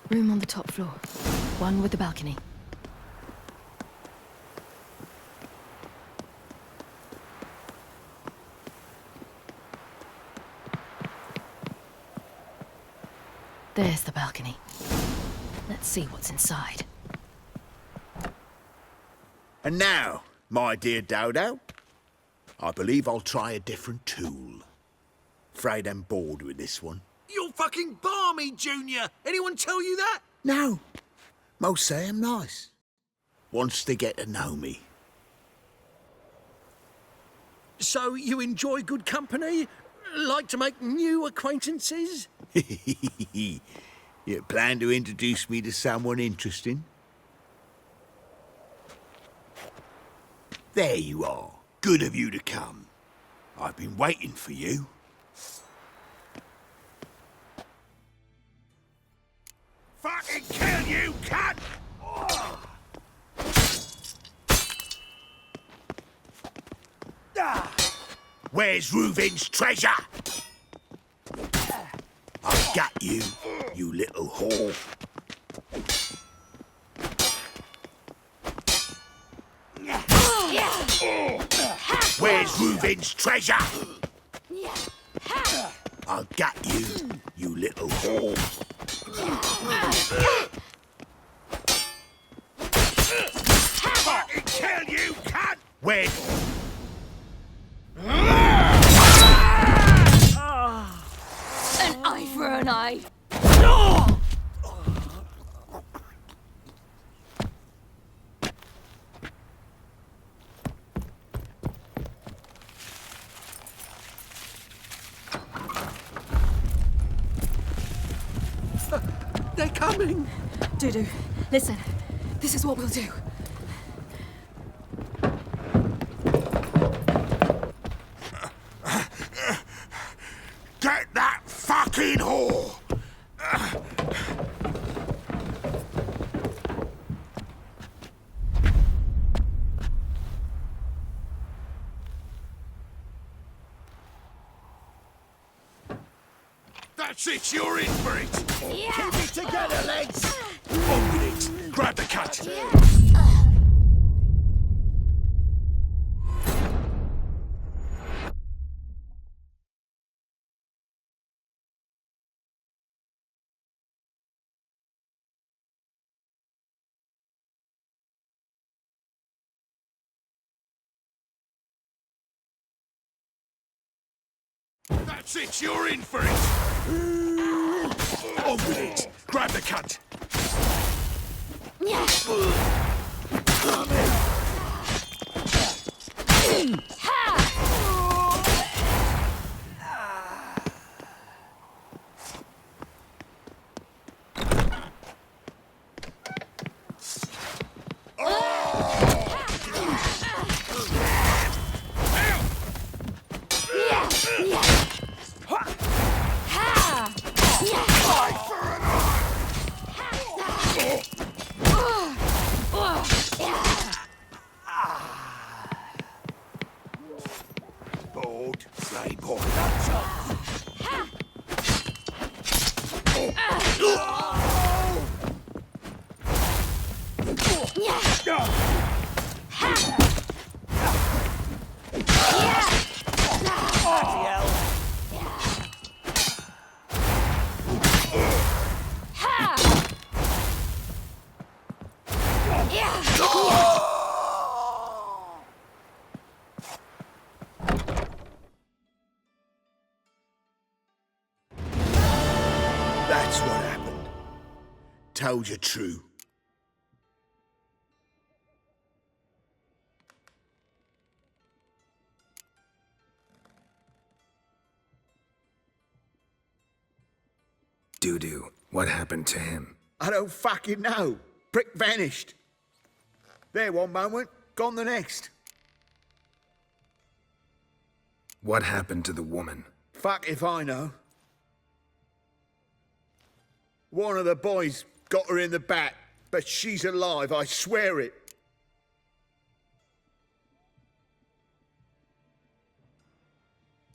Room on the top floor. One with the balcony. There's the balcony. Let's see what's inside. And now, my dear Dodo, I believe I'll try a different tool. Afraid I'm bored with this one. You're fucking balmy, Junior! Anyone tell you that? No. Most say I'm nice. Wants to get to know me. So you enjoy good company? Like to make new acquaintances? You plan to introduce me to someone interesting? There you are. Good of you to come. I've been waiting for you. Fucking kill you, cunt! Where's Reuven's treasure? I've got you, you little whore. Where's Reuven's treasure? I've got you, you little whore. Fucking kill you, cunt! Where? An eye for an eye. They're coming! Dudu, listen. This is what we'll do. Get that fucking whore! That's it, you're in for it! Keep it together, lads! On with it! Grab the cut! That's it, you're in for it! On with it! Grab the cut! Bored, playboy. That's what happened. Told you true. Dudu, what happened to him? I don't fucking know. Prick vanished. There one moment, gone the next. What happened to the woman? Fuck if I know. One of the boys got her in the back, but she's alive, I swear it.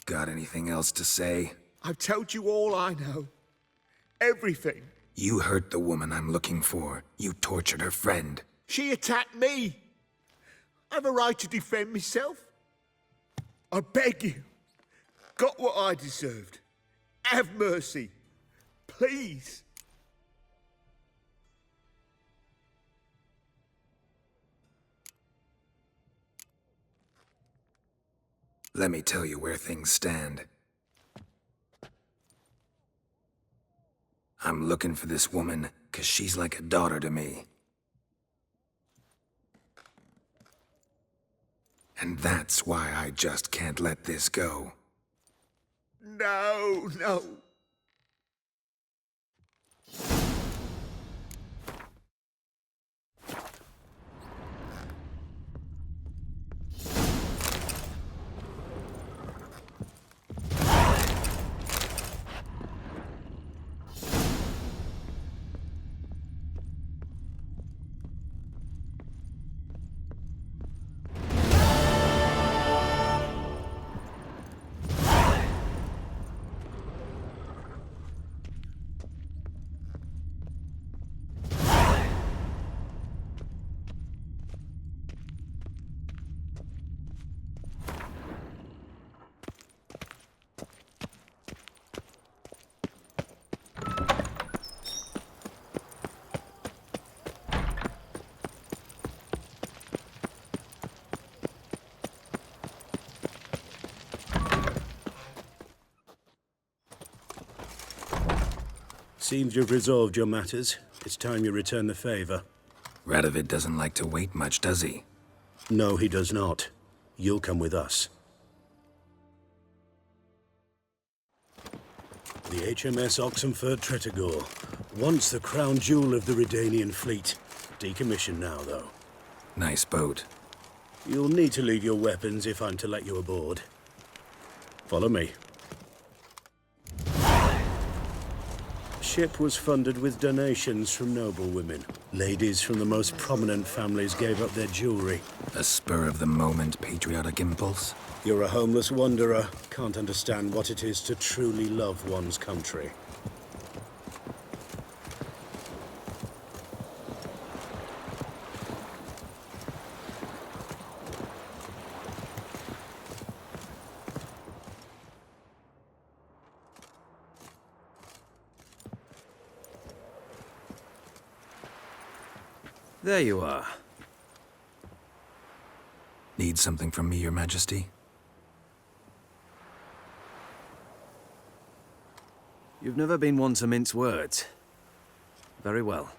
Got anything else to say? I've told you all I know. Everything. You hurt the woman I'm looking for. You tortured her friend. She attacked me. I've a right to defend myself. I beg you. Got what I deserved. Have mercy. Please. Let me tell you where things stand. I'm looking for this woman, 'cause she's like a daughter to me. And that's why I just can't let this go. No, no. Seems you've resolved your matters. It's time you return the favor. Radovid doesn't like to wait much, does he? No, he does not. You'll come with us. The HMS Oxenford Tretogor. Once the crown jewel of the Redanian fleet. Decommissioned now, though. Nice boat. You'll need to leave your weapons if I'm to let you aboard. Follow me. Ship was funded with donations from noble women. Ladies from the most prominent families gave up their jewelry. A spur-of-the-moment patriotic impulse? You're a homeless wanderer. Can't understand what it is to truly love one's country. There you are. Need something from me, Your Majesty? You've never been one to mince words. Very well.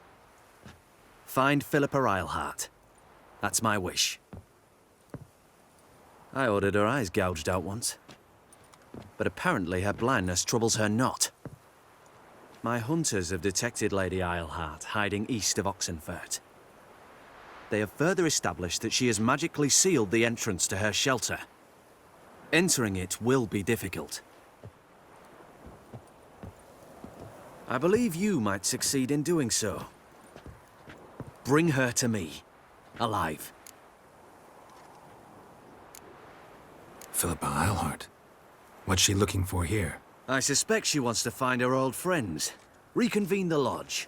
Find Philippa Eilhart. That's my wish. I ordered her eyes gouged out once. But apparently her blindness troubles her not. My hunters have detected Lady Eilhart hiding east of Oxenfurt. They have further established that she has magically sealed the entrance to her shelter. Entering it will be difficult. I believe you might succeed in doing so. Bring her to me, alive. Philippa Eilhart. What's she looking for here? I suspect she wants to find her old friends, reconvene the lodge.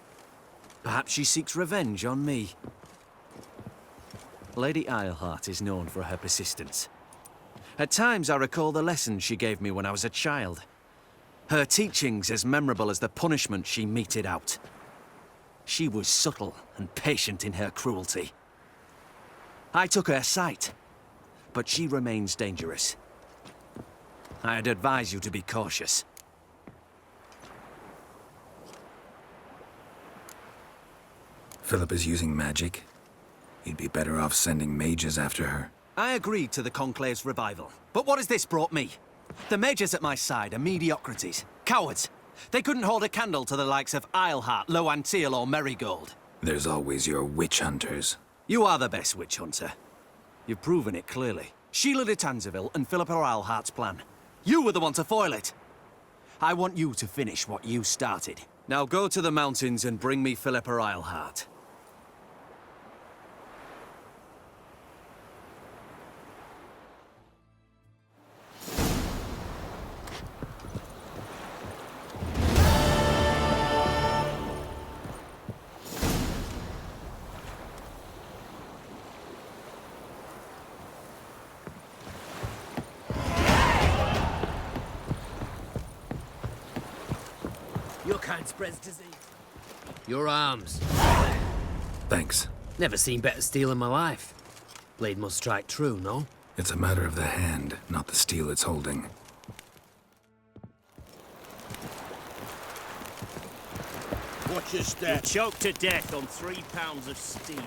Perhaps she seeks revenge on me. Lady Eilhart is known for her persistence. At times I recall the lessons she gave me when I was a child. Her teachings as memorable as the punishment she meted out. She was subtle and patient in her cruelty. I took her sight, but she remains dangerous. I'd advise you to be cautious. Philippa's using magic. You'd be better off sending mages after her. I agreed to the Conclave's revival, but what has this brought me? The mages at my side are mediocrities, cowards. They couldn't hold a candle to the likes of Eilhart, Loantil, or Merigold. There's always your witch hunters. You are the best witch hunter. You've proven it clearly. Sheila de Tanzeville and Philippa Eilhart's plan. You were the one to foil it. I want you to finish what you started. Now go to the mountains and bring me Philippa Eilhart. Giant spreads disease. Your arms. Thanks. Never seen better steel in my life. Blade must strike true, no? It's a matter of the hand, not the steel it's holding. Watch your step. Choked to death on 3 pounds of steel.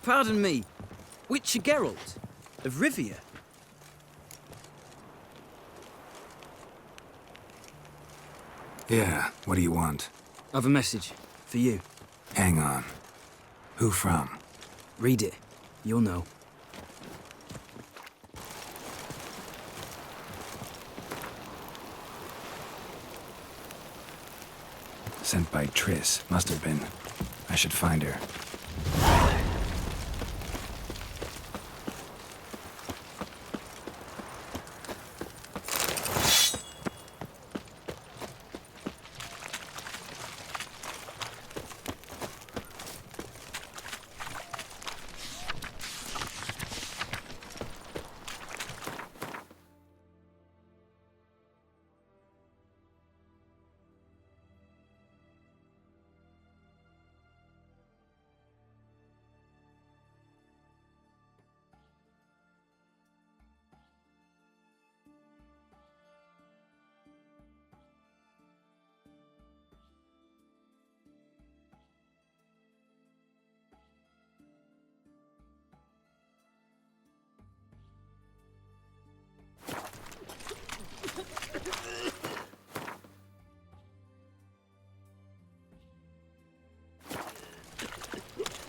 Pardon me, Witcher Geralt of Rivia. Yeah, what do you want? I've a message for you. Hang on. Who from? Read it. You'll know. Sent by Triss. Must have been. I should find her.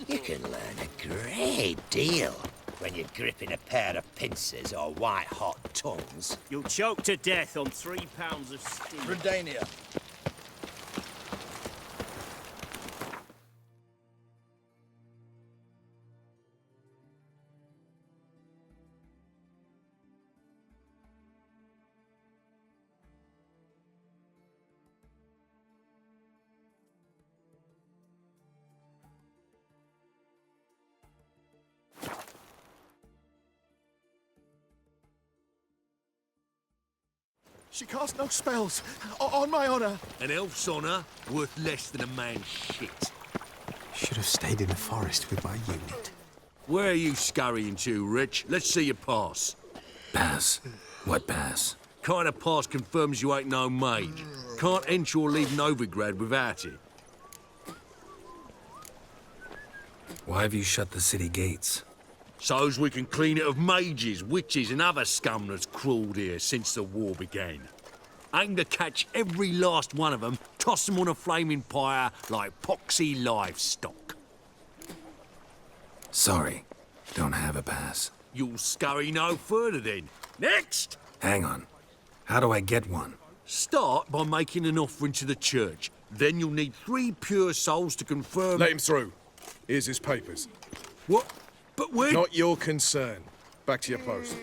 You can learn a great deal when you're gripping a pair of pincers or white-hot tongues. You'll choke to death on 3 pounds of steel. Redania. She casts no spells. On my honor. An elf's honor worth less than a man's shit. Should have stayed in the forest with my unit. Where are you scurrying to, Rich? Let's see your pass. Pass? What pass? Kind of pass confirms you ain't no mage. Can't enter or leave Novigrad without it. Why have you shut the city gates? So's we can clean it of mages, witches and other scum that's crawled here since the war began. Aim to catch every last one of them, toss them on a flaming pyre like poxy livestock. Sorry. Don't have a pass. You'll scurry no further then. Next! Hang on. How do I get one? Start by making an offering to the church. Then you'll need 3 pure souls to confirm... Let him through. Here's his papers. What? But where... Not your concern. Back to your post.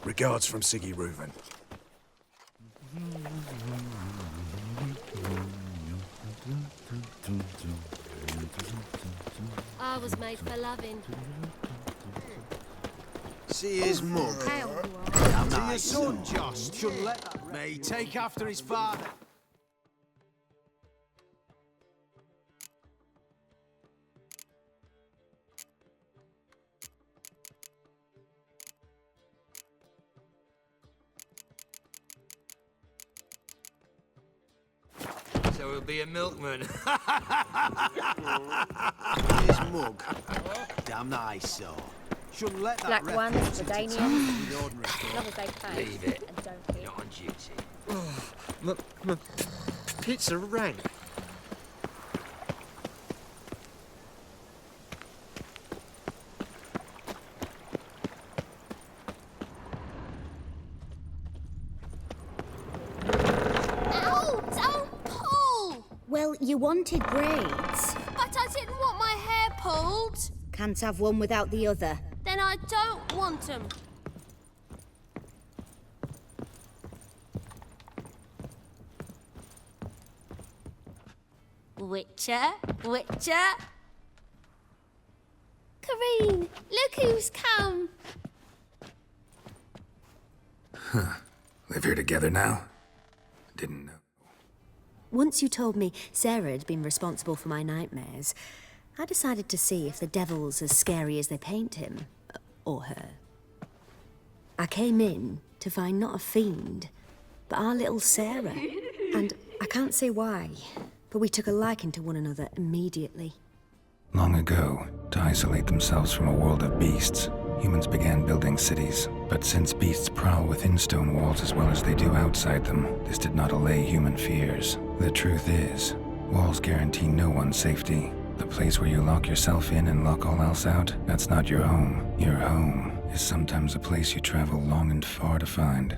Regards from Siggy Reuven. I was made for loving. See his mug. To your son, Josh. Shouldn't let that... May take after his father. So he'll be a milkman. His mug. Damn nice, so. Shouldn't let that Black ones, reference Redanians. into the ordinary As long as they pay. Leave it. And don't hit. Not on duty. My pizza rank. Ow! Don't pull! Well, you wanted braids. But I didn't want my hair pulled. Can't have one without the other. Then I don't want them. Witcher, Witcher. Kareen, look who's come. Live here together now? Didn't know. Once you told me Sarah had been responsible for my nightmares, I decided to see if the devil's as scary as they paint him. Or her. I came in to find not a fiend, but our little Sarah. And I can't say why, but we took a liking to one another immediately. Long ago, to isolate themselves from a world of beasts, humans began building cities. But since beasts prowl within stone walls as well as they do outside them, this did not allay human fears. The truth is, walls guarantee no one's safety. The place where you lock yourself in and lock all else out, that's not your home. Your home is sometimes a place you travel long and far to find.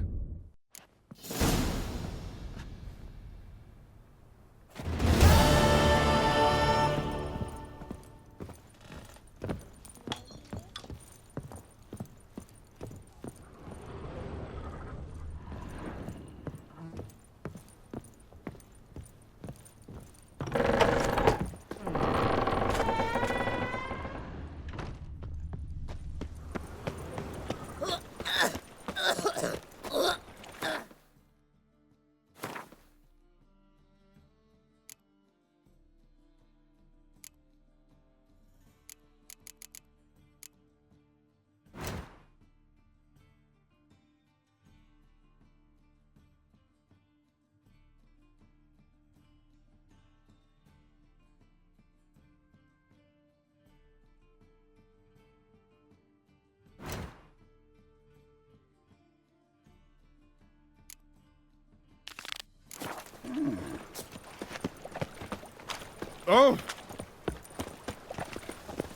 Oh!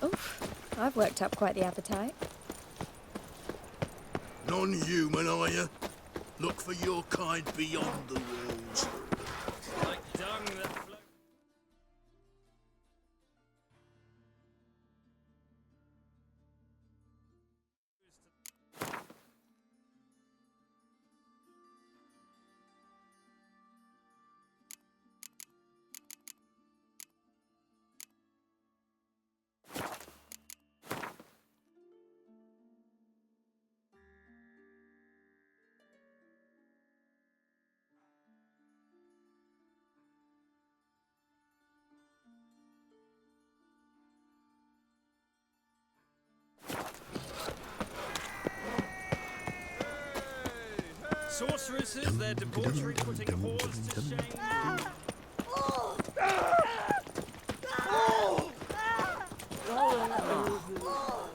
Oof, I've worked up quite the appetite. Non-human, are you? Look for your kind beyond the walls. Like dung that floats. Sorceresses, their debauchery putting whores to shame.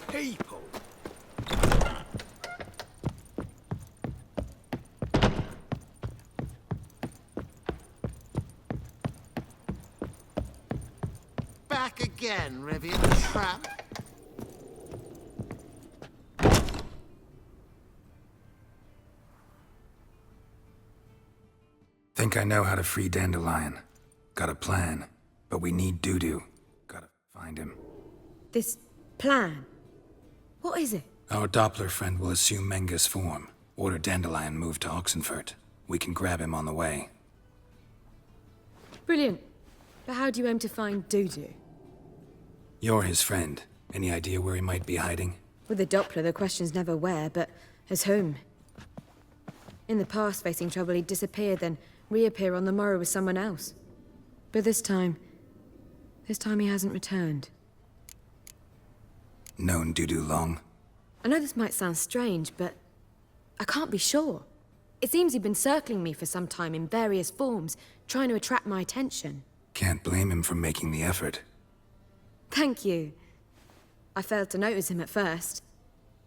People. Back again. heavy of a trap. Think I know how to free Dandelion. Got a plan, but we need Dudu. Gotta find him. This plan? What is it? Our Doppler friend will assume Menga's form. Order Dandelion moved to Oxenfurt. We can grab him on the way. Brilliant. But how do you aim to find Dudu? You're his friend. Any idea where he might be hiding? With the Doppler, the question's never where, but as whom. In the past, facing trouble, he'd disappear, then reappear on the morrow with someone else. But this time he hasn't returned. Known Dudu long? I know this might sound strange, but I can't be sure. It seems he'd been circling me for some time in various forms, trying to attract my attention. Can't blame him for making the effort. Thank you. I failed to notice him at first.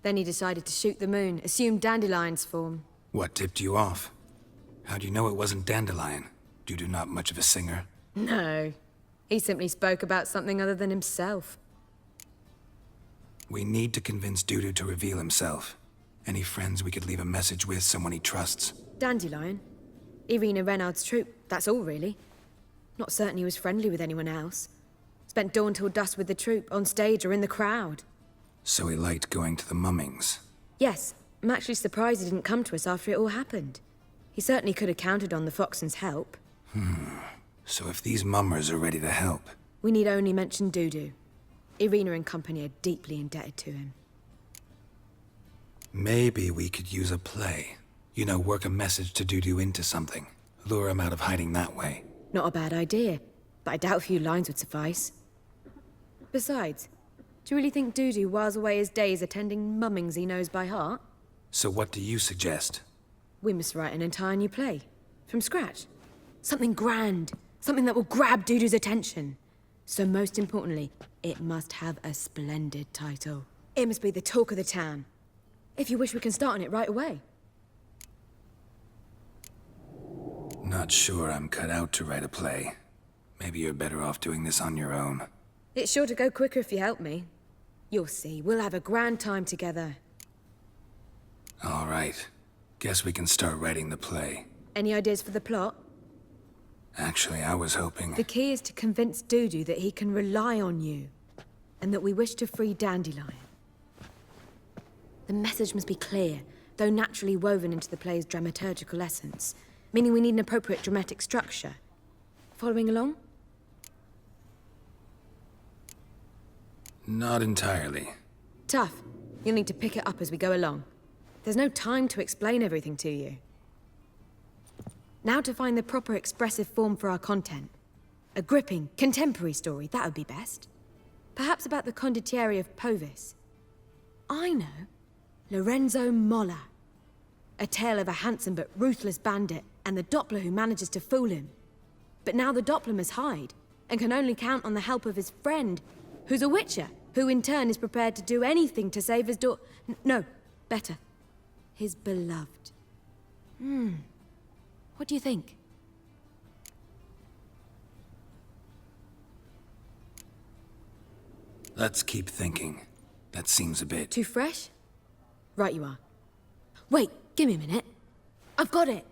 Then he decided to shoot the moon, assume Dandelion's form. What tipped you off? How do you know it wasn't Dandelion? Dudu not much of a singer? No. He simply spoke about something other than himself. We need to convince Dudu to reveal himself. Any friends we could leave a message with, someone he trusts? Dandelion? Irina Renard's troupe, that's all really. Not certain he was friendly with anyone else. Spent dawn till dusk with the troupe, on stage or in the crowd. So he liked going to the mummings? Yes, I'm actually surprised he didn't come to us after it all happened. He certainly could have counted on the Foxen's help. So if these mummers are ready to help... We need only mention Dudu. Irina and company are deeply indebted to him. Maybe we could use a play. You know, work a message to Dudu into something. Lure him out of hiding that way. Not a bad idea, but I doubt a few lines would suffice. Besides, do you really think Dudu whiles away his days attending mummings he knows by heart? So what do you suggest? We must write an entire new play. From scratch. Something grand. Something that will grab Dudu's attention. So most importantly, it must have a splendid title. It must be the talk of the town. If you wish, we can start on it right away. Not sure I'm cut out to write a play. Maybe you're better off doing this on your own. It's sure to go quicker if you help me. You'll see, we'll have a grand time together. All right. Guess we can start writing the play. Any ideas for the plot? Actually, I was hoping... The key is to convince Dudu that he can rely on you, and that we wish to free Dandelion. The message must be clear, though naturally woven into the play's dramaturgical essence, meaning we need an appropriate dramatic structure. Following along? Not entirely. Tough. You'll need to pick it up as we go along. There's no time to explain everything to you. Now to find the proper expressive form for our content. A gripping, contemporary story, that would be best. Perhaps about the condottieri of Povis. I know. Lorenzo Molla. A tale of a handsome but ruthless bandit, and the Doppler who manages to fool him. But now the Doppler must hide, and can only count on the help of his friend, who's a witcher, who in turn is prepared to do anything to save his no, better. His beloved. What do you think? Let's keep thinking. That seems a bit... Too fresh? Right you are. Wait, give me a minute. I've got it!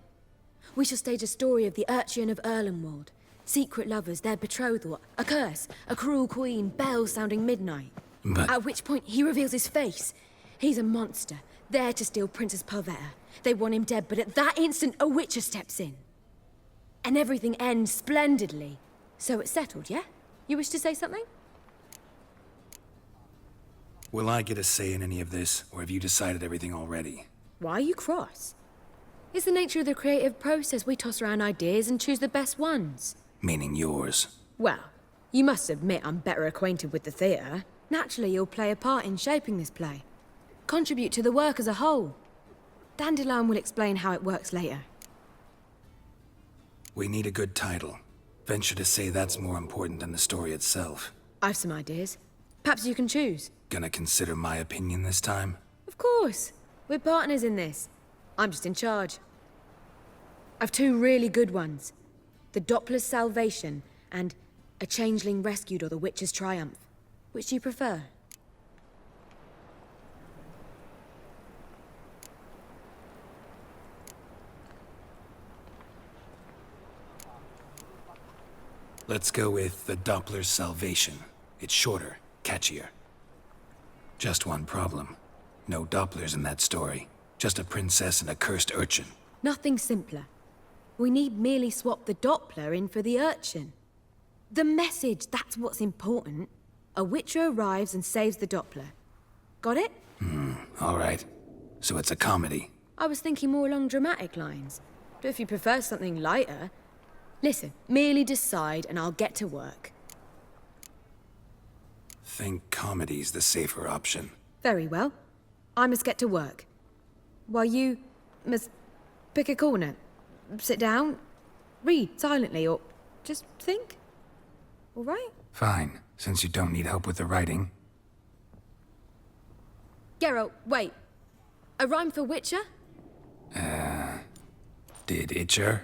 We shall stage a story of the Urcheon of Erlenwald. Secret lovers, their betrothal, a curse, a cruel queen, bells sounding midnight. But... At which point he reveals his face. He's a monster, there to steal Princess Parvetta. They want him dead, but at that instant a witcher steps in. And everything ends splendidly. So it's settled, yeah? You wish to say something? Will I get a say in any of this, or have you decided everything already? Why are you cross? It's the nature of the creative process. We toss around ideas and choose the best ones. Meaning yours. Well, you must admit I'm better acquainted with the theatre. Naturally, you'll play a part in shaping this play. Contribute to the work as a whole. Dandelion will explain how it works later. We need a good title. Venture to say that's more important than the story itself. I've some ideas. Perhaps you can choose. Gonna consider my opinion this time? Of course. We're partners in this. I'm just in charge. I've two really good ones. The Doppler's Salvation and A Changeling Rescued or the Witcher's Triumph. Which do you prefer? Let's go with the Doppler's Salvation. It's shorter, catchier. Just one problem. No Dopplers in that story. Just a princess and a cursed urchin. Nothing simpler. We need merely swap the Doppler in for the urchin. The message, that's what's important. A Witcher arrives and saves the Doppler. Got it? All right. So it's a comedy. I was thinking more along dramatic lines. But if you prefer something lighter... Listen, merely decide and I'll get to work. Think comedy's the safer option. Very well. I must get to work. While you must pick a corner. Sit down, read silently, or just think. All right? Fine, since you don't need help with the writing. Geralt, wait. A rhyme for Witcher? Did Itcher?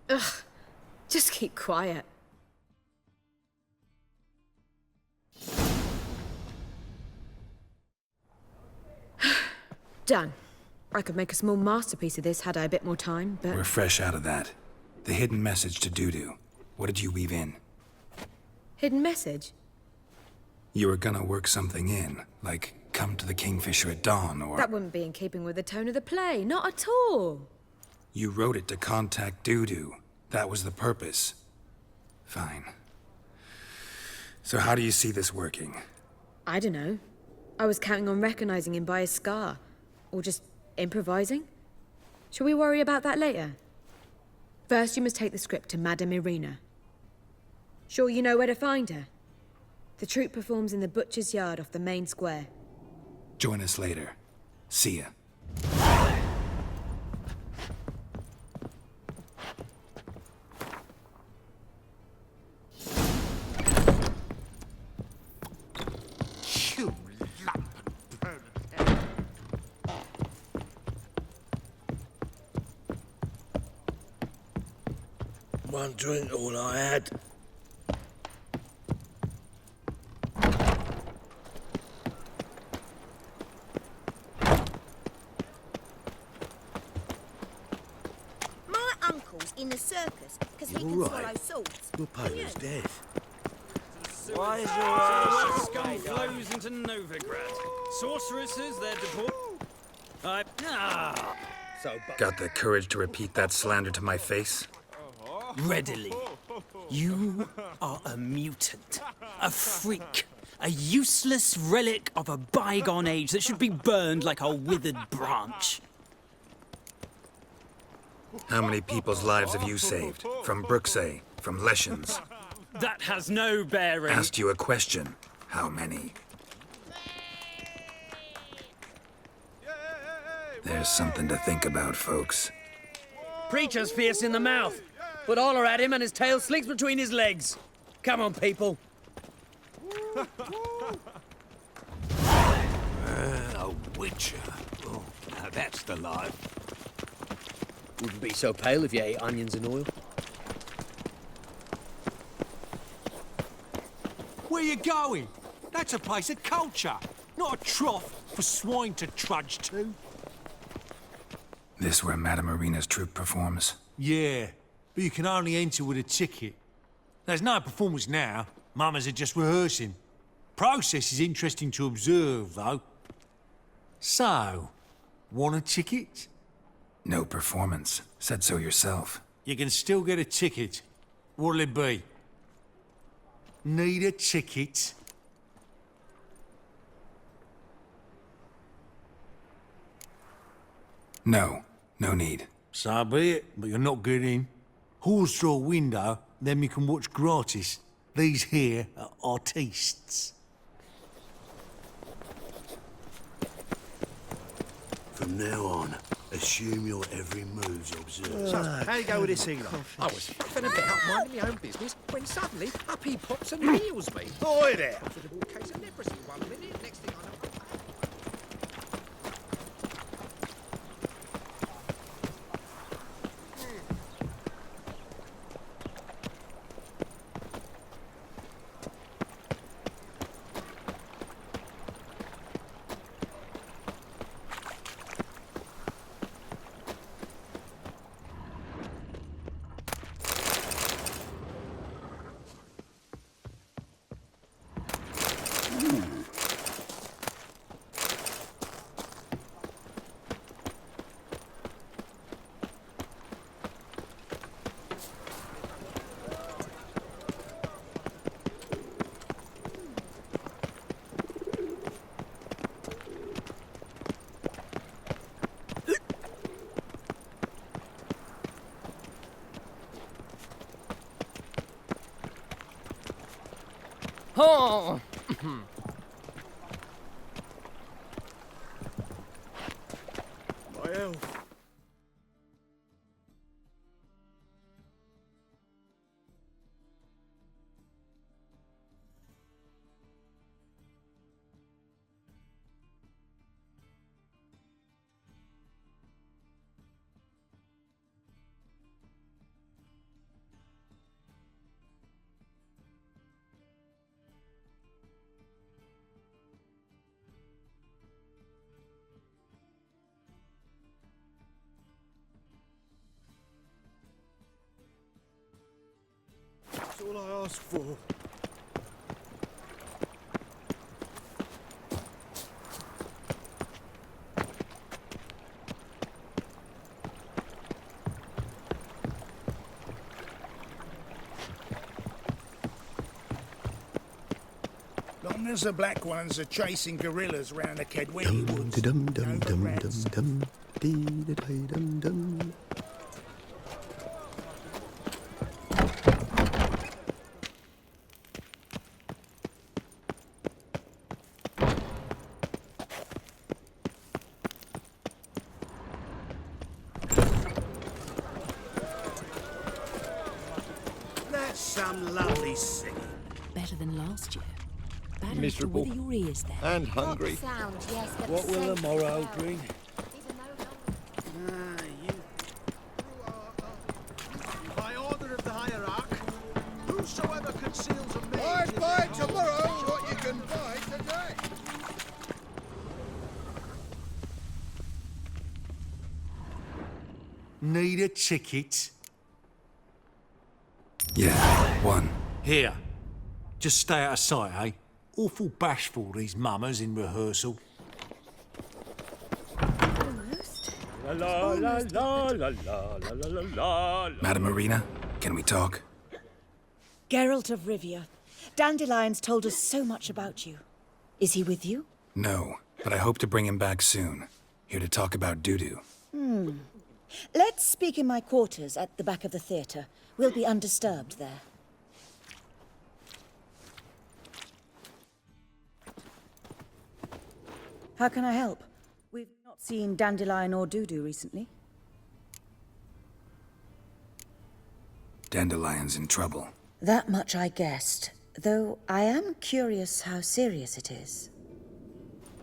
Ugh. Just keep quiet. Done. I could make a small masterpiece of this had I a bit more time, but... We're fresh out of that. The hidden message to Dudu. What did you weave in? Hidden message? You were gonna work something in, like come to the Kingfisher at dawn, or... That wouldn't be in keeping with the tone of the play, not at all. You wrote it to contact Dudu. That was the purpose. Fine. So how do you see this working? I don't know. I was counting on recognizing him by his scar. Or just improvising. Shall we worry about that later? First, you must take the script to Madame Irina. Sure you know where to find her? The troupe performs in the butcher's yard off the main square. Join us later. See ya. One drink, all I had. My uncle's in the circus because he can swallow swords. Your paler's dead. Why is your scum flows into Novigrad? Sorceresses, they're deport. Got the courage to repeat that slander to my face? Readily. You are a mutant, a freak, a useless relic of a bygone age that should be burned like a withered branch. How many people's lives have you saved? From Bruxay, from Leshens? That has no bearing. Asked you a question. How many? There's something to think about, folks. Preacher's fierce in the mouth, but holler at him and his tail slinks between his legs. Come on, people. A Witcher. Oh, now that's the life. Wouldn't be so pale if you ate onions and oil. Where you going? That's a place of culture, not a trough for swine to trudge to. This where Madame Irina's troupe performs? Yeah, but you can only enter with a ticket. There's no performance now. Mamas are just rehearsing. Process is interesting to observe, though. So, want a ticket? No performance. Said so yourself. You can still get a ticket. What'll it be? Need a ticket? No. No need. So be it, but you're not getting in. Halls through a window, then we can watch gratis. These here are artistes. From now on, assume your every move's observed. So, how you go with this, Eli? I was faffing about minding my own business when suddenly up he pops and heals me. Boy there! Considerable case of leprosy 1 minute, next thing I know... Oh! My elf. That's all I asked for. Long as the Black Ones are chasing guerrillas round the Kedwini woods. That's some lovely singing. Better than last year. Bad Miserable. enough to wither your ears there. And hungry. Sound, yes, but What will the morrow bring? By order of the hierarch, whosoever conceals a maid... I buy tomorrow what you can buy today. Need a ticket? Yeah, one. Here. Just stay out of sight, eh? Awful bashful, these mummers in rehearsal. La la la la la la la la la. Madam Marina, can we talk? Geralt of Rivia. Dandelion's told us so much about you. Is he with you? No, but I hope to bring him back soon. Here to talk about Dudu. Let's speak in my quarters at the back of the theatre. We'll be undisturbed there. How can I help? We've not seen Dandelion or Dudu recently. Dandelion's in trouble. That much I guessed, though I am curious how serious it is.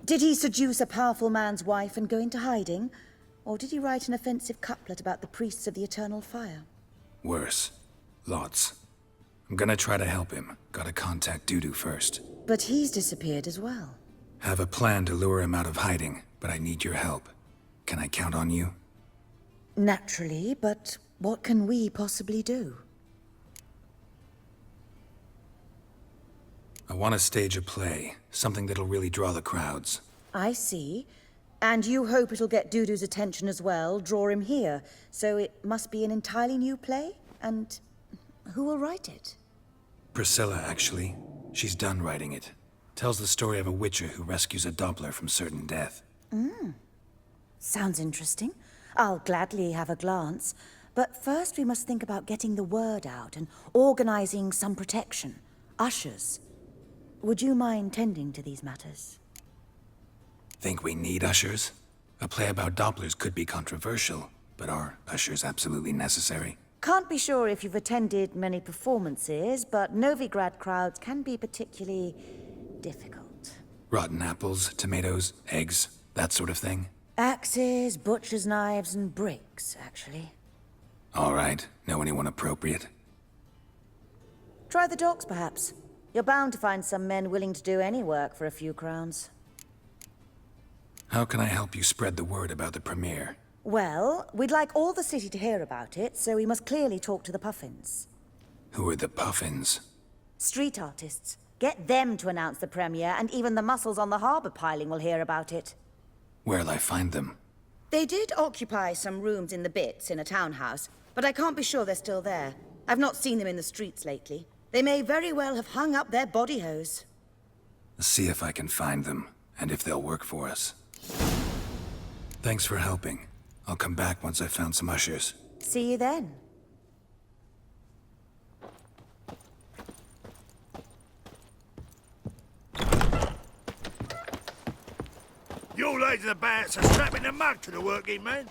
Did he seduce a powerful man's wife and go into hiding? Or did he write an offensive couplet about the priests of the eternal fire? Worse. Lots. I'm gonna try to help him. Gotta contact Dudu first. But he's disappeared as well. Have a plan to lure him out of hiding, but I need your help. Can I count on you? Naturally, but what can we possibly do? I want to stage a play, something that'll really draw the crowds. I see. And you hope it'll get Dudu's attention as well, draw him here. So it must be an entirely new play? And who will write it? Priscilla, actually. She's done writing it. Tells the story of a witcher who rescues a Doppler from certain death. Sounds interesting. I'll gladly have a glance. But first we must think about getting the word out and organizing some protection. Ushers. Would you mind tending to these matters? Think we need ushers? A play about Dopplers could be controversial, but are ushers absolutely necessary? Can't be sure if you've attended many performances, but Novigrad crowds can be particularly difficult. Rotten apples, tomatoes, eggs, that sort of thing? Axes, butcher's knives, and bricks, actually. All right. Know anyone appropriate? Try the docks, perhaps. You're bound to find some men willing to do any work for a few crowns. How can I help you spread the word about the premiere? Well, we'd like all the city to hear about it, so we must clearly talk to the Puffins. Who are the Puffins? Street artists. Get them to announce the premiere, and even the muscles on the harbour piling will hear about it. Where'll I find them? They did occupy some rooms in the Bits in a townhouse, but I can't be sure they're still there. I've not seen them in the streets lately. They may very well have hung up their body hose. See if I can find them, and if they'll work for us. Thanks for helping. I'll come back once I've found some ushers. See you then. You lads in the bands are strapping the mug to the working man.